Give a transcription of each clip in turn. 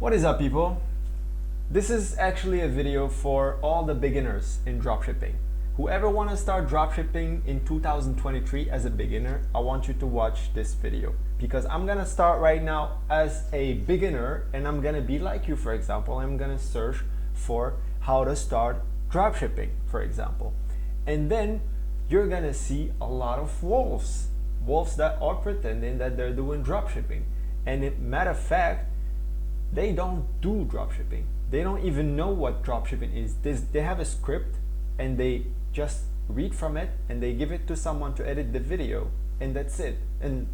What is up, people? This is actually a video for all the beginners in dropshipping. Whoever want to start dropshipping in 2023 as a beginner, I want you to watch this video because I'm gonna start right now as a beginner and I'm gonna be like you. For example, I'm gonna search for how to start dropshipping, for example, and then you're gonna see a lot of wolves that are pretending that they're doing dropshipping, and matter of fact, they don't do dropshipping. They don't even know what dropshipping is. They have a script and they just read from it and they give it to someone to edit the video, and that's it. And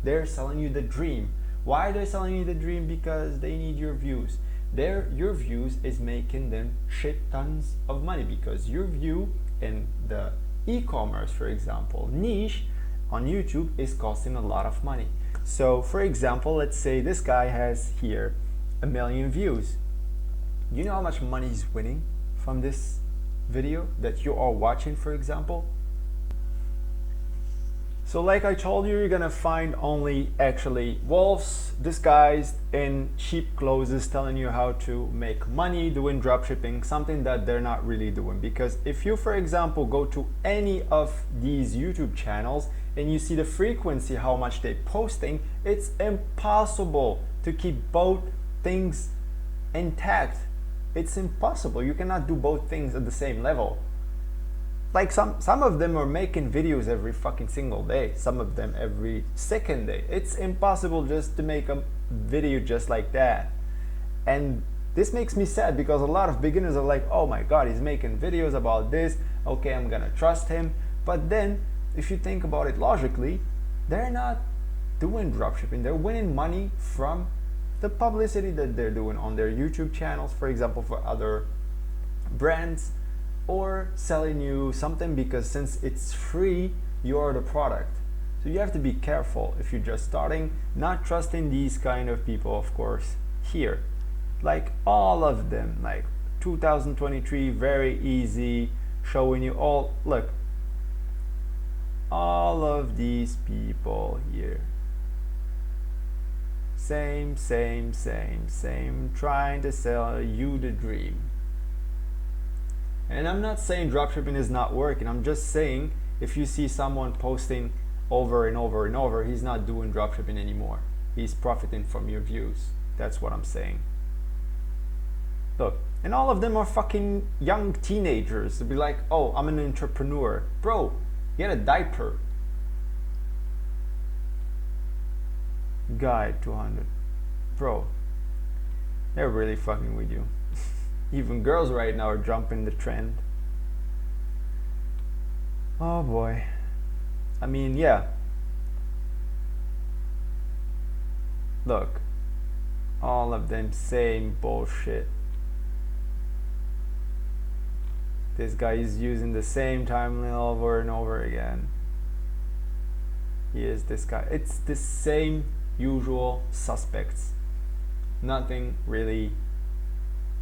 they're selling you the dream. Why are they selling you the dream? Because they need your views. Your views is making them shit tons of money, because your view in the e-commerce, for example, niche on YouTube is costing a lot of money. So for example, let's say this guy has here 1 million views. You know how much money he's winning from this video that you are watching, for example? So like I told you, you're gonna find only actually wolves disguised in sheep clothes telling you how to make money doing dropshipping, something that they're not really doing. Because if you, for example, go to any of these YouTube channels and you see the frequency, how much they're posting, it's impossible to keep both things intact. It's impossible. You cannot do both things at the same level. Like some of them are making videos every fucking single day, some of them every second day. It's impossible just to make a video just like that. And this makes me sad because a lot of beginners are like, oh my god, he's making videos about this, okay, I'm gonna trust him. But then if you think about it logically, they're not doing dropshipping. They're winning money from the publicity that they're doing on their YouTube channels, for example, for other brands, or selling you something, because since it's free, you're the product. So you have to be careful if you're just starting, not trusting these kind of people, of course. Here, like all of them, like 2023, very easy, showing you all, look, all of these people here. Same, trying to sell you the dream. And I'm not saying dropshipping is not working. I'm just saying if you see someone posting over and over and over, he's not doing dropshipping anymore. He's profiting from your views. That's what I'm saying. Look, and all of them are fucking young teenagers to be like, oh, I'm an entrepreneur. Bro, get a diaper. Guy 200. Bro, they're really fucking with you. Even girls right now are jumping the trend. Oh boy. I mean, yeah. Look, all of them same bullshit. This guy is using the same timeline over and over again. He is this guy. It's the same usual suspects. Nothing really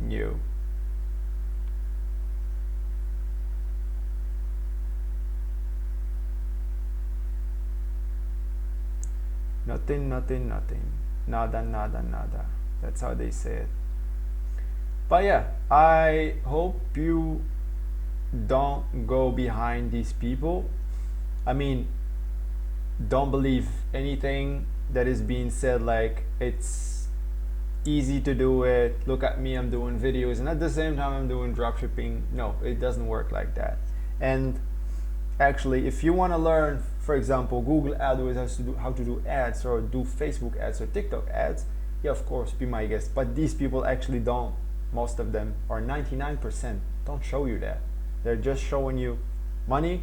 new. Nothing. Nada. That's how they say it. But yeah, I hope you don't go behind these people. I mean, don't believe anything that is being said, like it's easy to do it, look at me, I'm doing videos and at the same time I'm doing dropshipping. No, it doesn't work like that. And actually, if you want to learn, for example, Google AdWords, how to do ads, or do Facebook ads or TikTok ads, yeah, of course, be my guest. But these people actually don't, most of them, or 99%, don't show you that. They're just showing you money,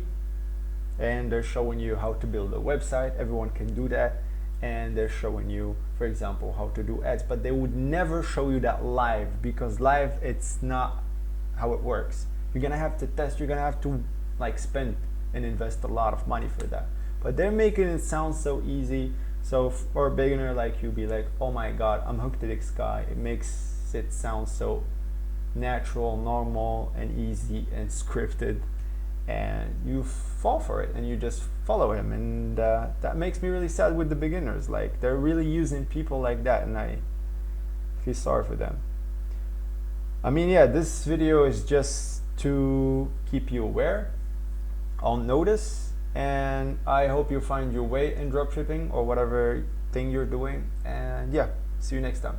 and they're showing you how to build a website. Everyone can do that. And they're showing you, for example, how to do ads. But they would never show you that live, because live, it's not how it works. You're gonna have to test, you're gonna have to like spend and invest a lot of money for that. But they're making it sound so easy. So for a beginner like you, be like, oh my god, I'm hooked to this guy. It makes it sound so natural, normal, and easy and scripted, and you fall for it and you just follow him. And that makes me really sad with the beginners. Like, they're really using people like that, and I feel sorry for them. I mean, yeah, this video is just to keep you aware, on notice, and I hope you find your way in dropshipping or whatever thing you're doing. And yeah, see you next time.